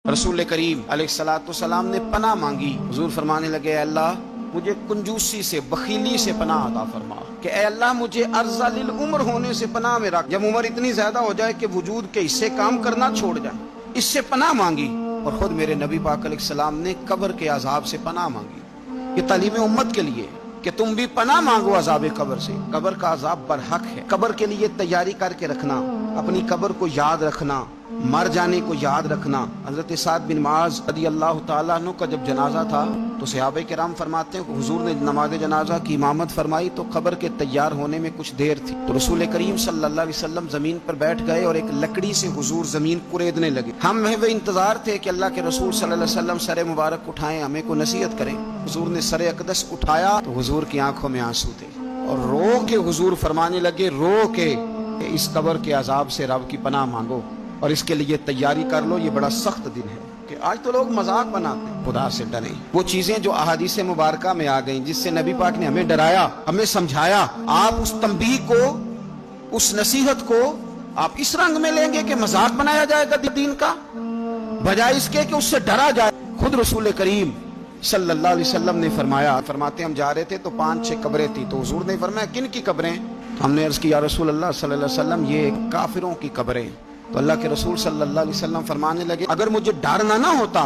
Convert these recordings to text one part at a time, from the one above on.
رسول کریم علیہ السلام نے پناہ مانگی۔ حضور فرمانے لگے اے اللہ مجھے کنجوسی سے، بخیلی سے پناہ عطا فرما، کہ اے اللہ مجھے ارذل العمر ہونے سے پناہ میں رکھ، جب عمر اتنی زیادہ ہو جائے کہ وجود کے حصے کام کرنا چھوڑ جائیں، اس سے پناہ مانگی۔ اور خود میرے نبی پاک علیہ السلام نے قبر کے عذاب سے پناہ مانگی۔ یہ تعلیم امت کے لیے کہ تم بھی پناہ مانگو عذاب قبر سے۔ قبر کا عذاب برحق ہے، قبر کے لیے تیاری کر کے رکھنا، اپنی قبر کو یاد رکھنا، مر جانے کو یاد رکھنا۔ حضرت سعد بن معاذ رضی اللہ تعالیٰ عنہ کا جب جنازہ تھا تو صحابہ کرام فرماتے ہیں کہ حضور نے نماز جنازہ کی امامت فرمائی تو قبر کے تیار ہونے میں کچھ دیر تھی، تو رسول کریم صلی اللہ علیہ وسلم زمین پر بیٹھ گئے اور ایک لکڑی سے حضور زمین کوریدنے لگے۔ ہم وہ انتظار تھے کہ اللہ کے رسول صلی اللہ علیہ وسلم سر مبارک اٹھائیں، ہمیں کو نصیحت کریں۔ حضور نے سر اقدس اٹھایا تو حضور کی آنکھوں میں آنسو تھے، اور رو کے حضور فرمانے لگے، رو کے اس قبر کے عذاب سے رب کی پناہ مانگو اور اس کے لیے تیاری کر لو، یہ بڑا سخت دن ہے۔ کہ آج تو لوگ مذاق بناتے ہیں، خدا سے ڈریں۔ وہ چیزیں جو احادیث مبارکہ میں آ گئیں، جس سے نبی پاک نے ہمیں ڈرایا، ہمیں سمجھایا، آپ اس تنبیہ کو، اس نصیحت کو آپ اس رنگ میں لیں گے کہ مذاق بنایا جائے گا دین کا، بجائے اس کے کہ اس سے ڈرا جائے۔ خود رسول کریم صلی اللہ علیہ وسلم نے فرماتے ہم جا رہے تھے تو 5-6 قبریں تھی، تو حضور نے فرمایا کن کی قبریں؟ ہم نے عرض کی یا رسول اللہ صلی اللہ علیہ وسلم یہ کافروں کی قبریں۔ تو اللہ کے رسول صلی اللہ علیہ وسلم فرمانے لگے اگر مجھے ڈرنا نہ ہوتا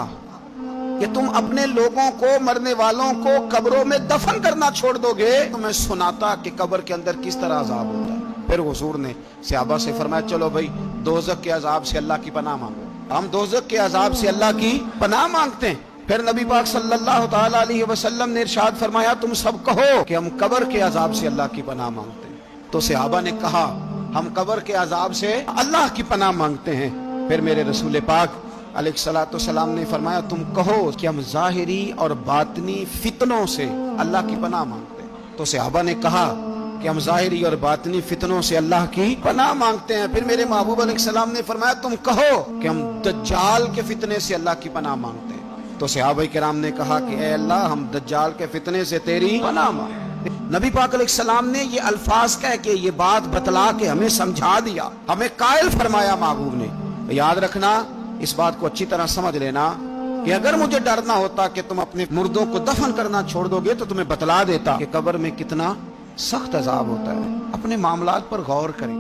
کہ تم اپنے لوگوں کو، مرنے والوں کو قبروں میں دفن کرنا چھوڑ دو گے تو میں سناتا کہ قبر کے اندر کس طرح عذاب ہوتا ہے۔ پھر حضور نے صحابہ سے فرمایا چلو بھائی دوزخ کے عذاب سے اللہ کی پناہ مانگو۔ ہم دوزخ کے عذاب سے اللہ کی پناہ مانگتے ہیں۔ پھر نبی پاک صلی اللہ تعالی علیہ وسلم نے ارشاد فرمایا تم سب کہو کہ ہم قبر کے عذاب سے اللہ کی پناہ مانگتے ہیں۔ تو صحابہ نے کہا ہم قبر کے عذاب سے اللہ کی پناہ مانگتے ہیں۔ پھر میرے رسول پاک علیہ السلام نے فرمایا تم کہو کہ ہم ظاہری اور باطنی فتنوں سے اللہ کی پناہ مانگتے ہیں۔ تو صحابہ نے کہا کہ ہم ظاہری اور باطنی فتنوں سے اللہ کی پناہ مانگتے ہیں۔ پھر میرے محبوب علیہ السلام نے فرمایا تم کہو کہ ہم دجال کے فتنے سے اللہ کی پناہ مانگتے ہیں۔ تو صحابہ کرام نے کہا کہ اے اللہ ہم دجال کے فتنے سے تیری پناہ مانگتے ہیں۔ نبی پاک علیہ السلام نے یہ الفاظ کہہ کے، یہ بات بتلا کے ہمیں سمجھا دیا، ہمیں قائل فرمایا محبوب نے۔ یاد رکھنا، اس بات کو اچھی طرح سمجھ لینا کہ اگر مجھے ڈرنا ہوتا کہ تم اپنے مردوں کو دفن کرنا چھوڑ دو گے تو تمہیں بتلا دیتا کہ قبر میں کتنا سخت عذاب ہوتا ہے۔ اپنے معاملات پر غور کریں۔